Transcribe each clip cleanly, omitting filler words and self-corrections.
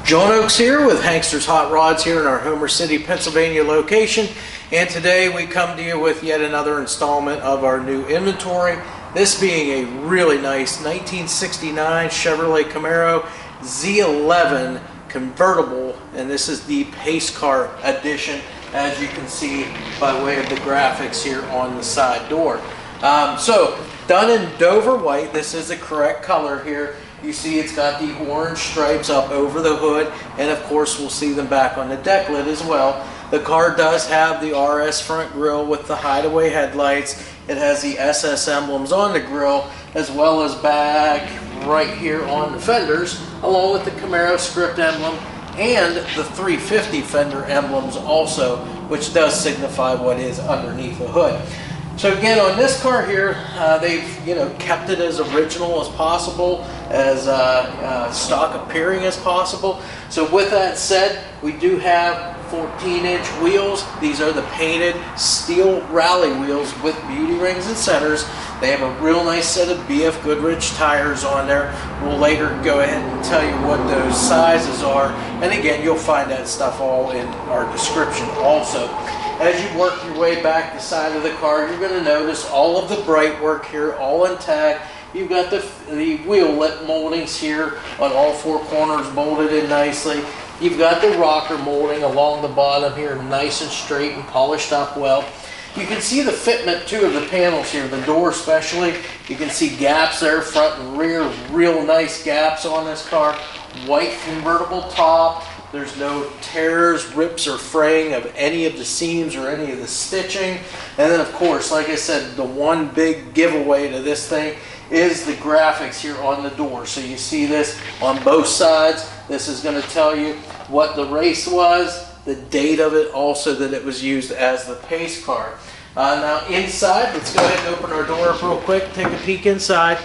John Oakes here with Hankster's Hot Rods here in our Homer City, Pennsylvania location, and today we come to you with yet another installment of our new inventory. This being a really nice 1969 Chevrolet Camaro Z11 convertible, and this is the pace car edition, as you can see by way of the graphics here on the side door. So done in Dover white. This is the correct color here. You see it's got the orange stripes up over the hood, and of course we'll see them back on the deck lid as well. The car does have the RS front grille with the hideaway headlights. It has the SS emblems on the grille, as well as back right here on the fenders, along with the Camaro script emblem and the 350 Fender emblems also, which does signify what is underneath the hood. So again, on this car here, they've kept it as original as possible, as stock appearing as possible. So with that said, we do have 14-inch wheels. These are the painted steel rally wheels with beauty rings and centers. They have a real nice set of BFGoodrich tires on there. We'll later go ahead and tell you what those sizes are. And again, you'll find that stuff all in our description also. As you work your way back the side of the car, you're going to notice all of the bright work here, all intact. You've got the wheel lip moldings here on all four corners molded in nicely. You've got the rocker molding along the bottom here, nice and straight and polished up well. You can see the fitment too of the panels here, the door especially. You can see gaps there, front and rear, real nice gaps on this car. White convertible top. There's no tears, rips, or fraying of any of the seams or any of the stitching. And then of course, like I said, the one big giveaway to this thing is the graphics here on the door. So you see this on both sides. This is going to tell you what the race was, the date of it, also that it was used as the pace car. Now inside, let's go ahead and open our door up real quick, take a peek inside.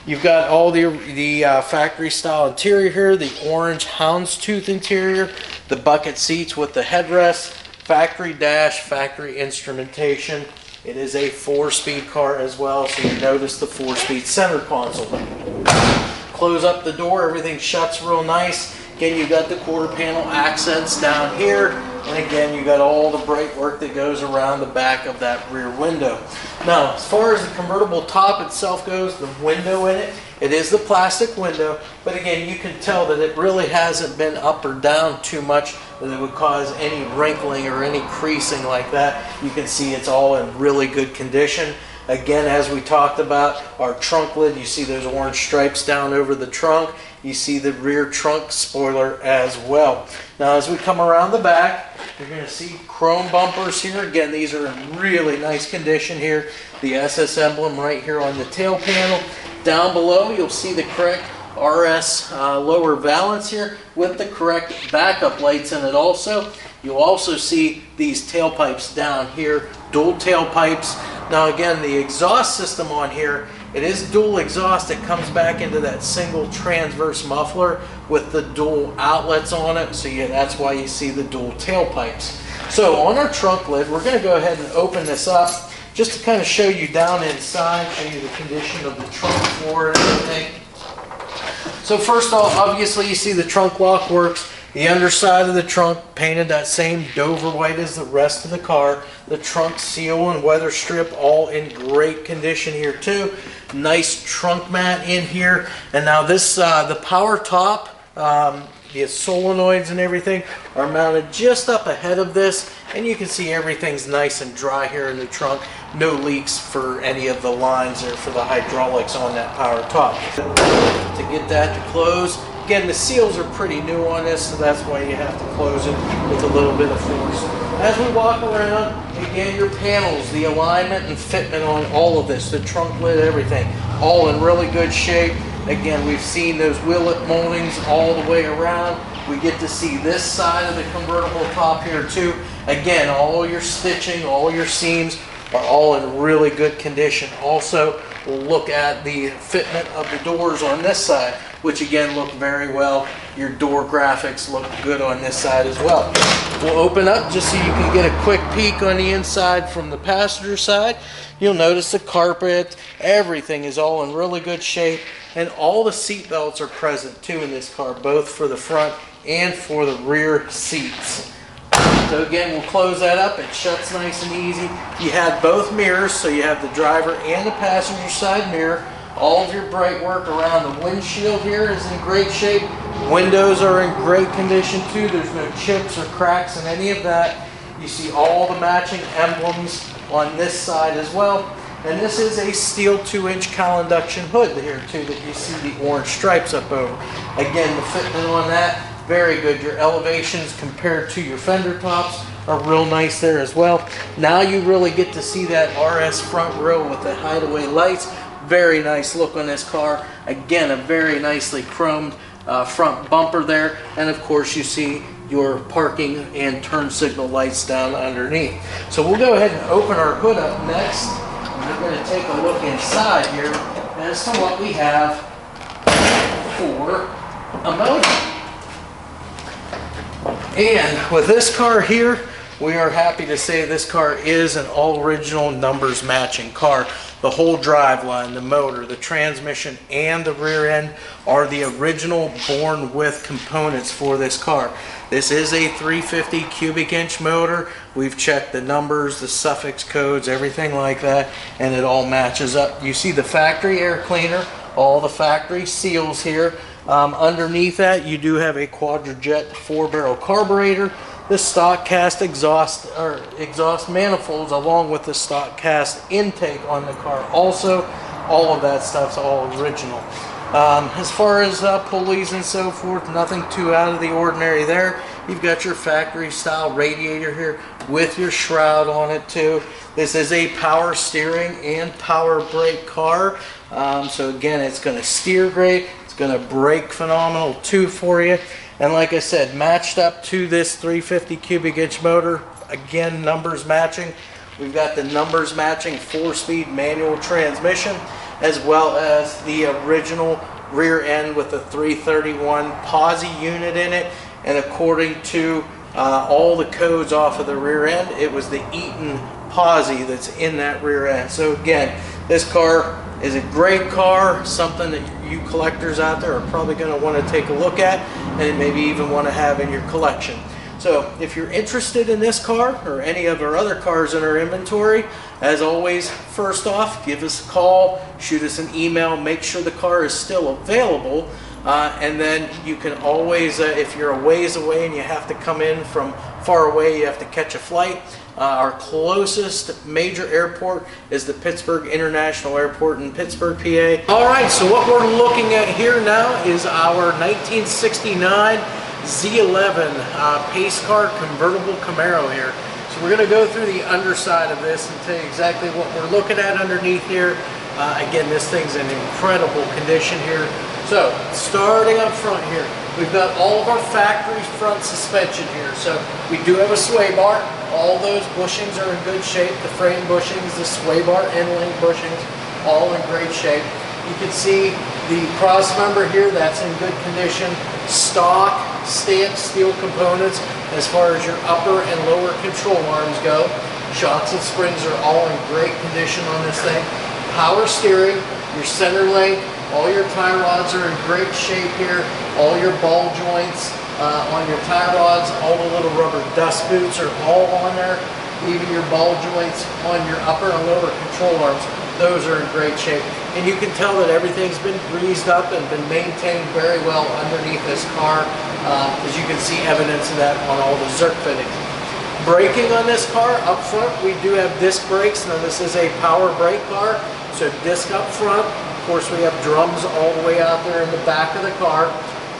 You've got all the factory style interior here, the orange Houndstooth interior, the bucket seats with the headrests, factory dash, factory instrumentation. It is a 4-speed car as well, so you notice the 4-speed center console. Close up the door, everything shuts real nice. Again, you've got the quarter panel accents down here, and again, you got all the bright work that goes around the back of that rear window. Now, as far as the convertible top itself goes, the window in it, it is the plastic window, but again, you can tell that it really hasn't been up or down too much that it would cause any wrinkling or any creasing like that. You can see it's all in really good condition. Again, as we talked about, our trunk lid, you see those orange stripes down over the trunk. You see the rear trunk spoiler as well. Now, as we come around the back, you're going to see chrome bumpers here. Again, these are in really nice condition here. The SS emblem right here on the tail panel. Down below, you'll see the correct RS lower valance here with the correct backup lights in it also. You'll also see these tailpipes down here, dual tailpipes. Now again, the exhaust system on here, it is dual exhaust. It comes back into that single transverse muffler with the dual outlets on it. So yeah, that's why you see the dual tailpipes. So on our trunk lid, we're going to go ahead and open this up just to kind of show you down inside, show you the condition of the trunk floor and everything. So first off, obviously you see the trunk lock works. The underside of the trunk painted that same Dover white as the rest of the car. The trunk seal and weather strip all in great condition here too. Nice trunk mat in here. And now this, the power top, the solenoids and everything are mounted just up ahead of this. And you can see everything's nice and dry here in the trunk. No leaks for any of the lines there for the hydraulics on that power top. To get that to close, again, the seals are pretty new on this, so that's why you have to close it with a little bit of force. As we walk around, again, your panels, the alignment and fitment on all of this, the trunk lid, everything, all in really good shape. Again, we've seen those wheel lip moldings all the way around. We get to see this side of the convertible top here too. Again, all your stitching, all your seams are all in really good condition. Also, we'll look at the fitment of the doors on this side, which again look very well. Your door graphics look good on this side as well. We'll open up just so you can get a quick peek on the inside from the passenger side. You'll notice the carpet, everything is all in really good shape, and all the seat belts are present too in this car, both for the front and for the rear seats. So again, we'll close that up. It shuts nice and easy. You have both mirrors, so you have the driver and the passenger side mirror. All of your bright work around the windshield here is in great shape. Windows are in great condition too. There's no chips or cracks in any of that. You see all the matching emblems on this side as well. And this is a steel 2-inch Cowl induction hood here too that you see the orange stripes up over. Again, the fitment on that, very good. Your elevations compared to your fender tops are real nice there as well. Now you really get to see that RS front grille with the hideaway lights. Very nice look on this car. Again, a very nicely chromed front bumper there. And of course you see your parking and turn signal lights down underneath. So we'll go ahead and open our hood up next. We're going to take a look inside here as to what we have for a motor. And with this car here, we are happy to say this car is an all original numbers matching car. The whole driveline, the motor, the transmission, and the rear end are the original born with components for this car. This is a 350 cubic inch motor. We've checked the numbers, the suffix codes, everything like that, and it all matches up. You see the factory air cleaner, all the factory seals here. Underneath that, you do have a Quadrajet 4-barrel carburetor, the stock cast exhaust manifolds, along with the stock cast intake on the car. Also, all of that stuff's all original. As far as pulleys and so forth, nothing too out of the ordinary there. You've got your factory style radiator here with your shroud on it too. This is a power steering and power brake car. So again, it's going to steer great. It's going to brake phenomenal too for you. And like I said, matched up to this 350 cubic inch motor, again, numbers matching. We've got the numbers matching 4-speed manual transmission, as well as the original rear end with the 331 Posi unit in it. And according to all the codes off of the rear end, it was the Eaton Posi that's in that rear end. So again, this car is a great car, something that you collectors out there are probably going to want to take a look at and maybe even want to have in your collection. So if you're interested in this car or any of our other cars in our inventory, as always, first off, give us a call, shoot us an email, make sure the car is still available, and then you can always, if you're a ways away and you have to come in from far away, you have to catch a flight. Our closest major airport is the Pittsburgh International Airport in Pittsburgh, PA. All right, so what we're looking at here now is our 1969 Z11 pace car convertible Camaro here. So we're going to go through the underside of this and tell you exactly what we're looking at underneath here. Again, this thing's in incredible condition here. So starting up front here, we've got all of our factory front suspension here. So we do have a sway bar. All those bushings are in good shape. The frame bushings, the sway bar end link bushings, all in great shape. You can see the cross member here, that's in good condition. Stock stamped steel components as far as your upper and lower control arms go. Shocks and springs are all in great condition on this thing. Power steering, your center link, all your tie rods are in great shape here. All your ball joints on your tie rods, all the little rubber dust boots are all on there. Even your ball joints on your upper and lower control arms, those are in great shape. And you can tell that everything's been greased up and been maintained very well underneath this car, as you can see evidence of that on all the Zerk fittings. Braking on this car, up front, we do have disc brakes. Now this is a power brake car, so disc up front. Of course, we have drums all the way out there in the back of the car.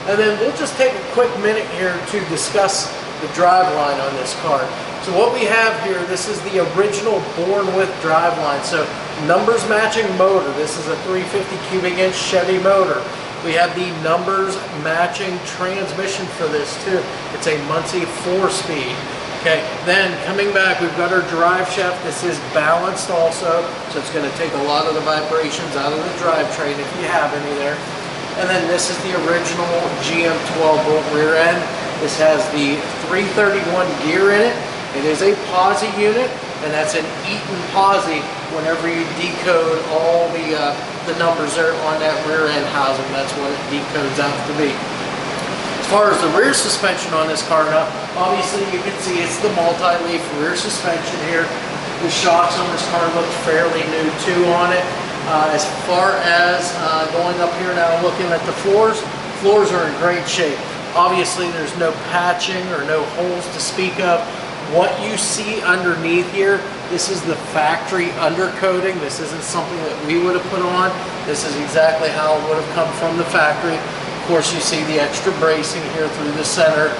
And then we'll just take a quick minute here to discuss the driveline on this car. So what we have here, this is the original born with driveline. So numbers matching motor. This is a 350 cubic inch Chevy motor. We have the numbers matching transmission for this too. It's a Muncie 4-speed. Okay, then coming back, we've got our drive shaft. This is balanced also, so it's going to take a lot of the vibrations out of the drivetrain if you have any there. And then this is the original GM 12-volt rear end. This has the 331 gear in it. It is a Posi unit, and that's an Eaton Posi whenever you decode all the numbers there on that rear end housing. That's what it decodes out to be. As As far as the rear suspension on this car now, obviously you can see it's the multi-leaf rear suspension here. The shocks on this car look fairly new too on it. As far as going up here now looking at the floors are in great shape. Obviously there's no patching or no holes to speak of. What you see underneath here, this is the factory undercoating. This isn't something that we would have put on. This is exactly how it would have come from the factory. Of course, you see the extra bracing here through the center.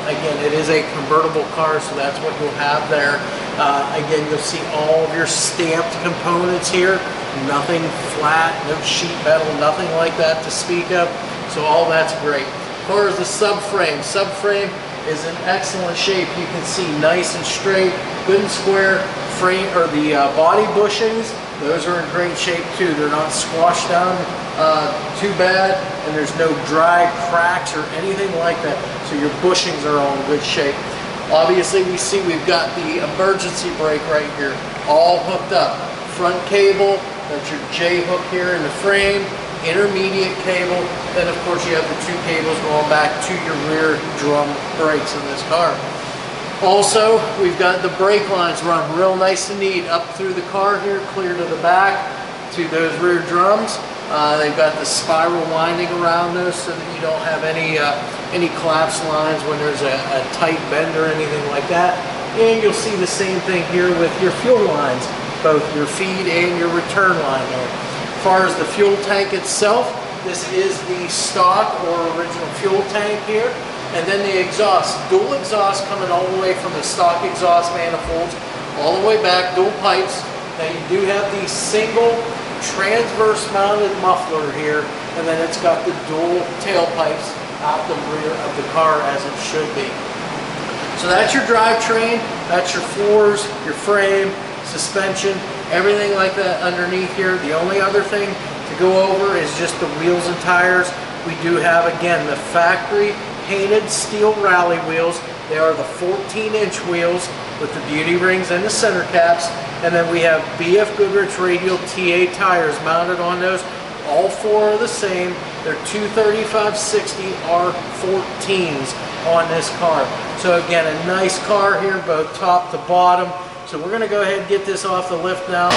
Again, it is a convertible car, so that's what you'll have there. Again, you'll see all of your stamped components here. Nothing flat, no sheet metal, nothing like that to speak of. So all that's great. As far as the subframe is in excellent shape. You can see nice and straight, good and square. Frame or the body bushings, those are in great shape too. They're not squashed down too bad, and there's no dry cracks or anything like that. So your bushings are all in good shape. Obviously, we see we've got the emergency brake right here, all hooked up. Front cable, that's your J hook here in the frame. Intermediate cable, then of course you have the two cables going back to your rear drum brakes in this car. Also, we've got the brake lines run real nice and neat up through the car here, clear to the back to those rear drums. They've got the spiral winding around those so that you don't have any collapse lines when there's a tight bend or anything like that. And you'll see the same thing here with your fuel lines, both your feed and your return line there. As far as the fuel tank itself, this is the stock or original fuel tank here. And then the exhaust, dual exhaust coming all the way from the stock exhaust manifolds all the way back, dual pipes. Now you do have the single transverse mounted muffler here, and then it's got the dual tailpipes out the rear of the car as it should be. So that's your drivetrain, that's your floors, your frame, suspension, everything like that underneath here. The only other thing to go over is just the wheels and tires. We do have, again, the factory painted steel rally wheels. They are the 14-inch wheels with the beauty rings and the center caps. And then we have BFGoodrich Radial TA tires mounted on those. All four are the same. They're 235/60 R14s on this car. So again, a nice car here, both top to bottom. So we're going to go ahead and get this off the lift now.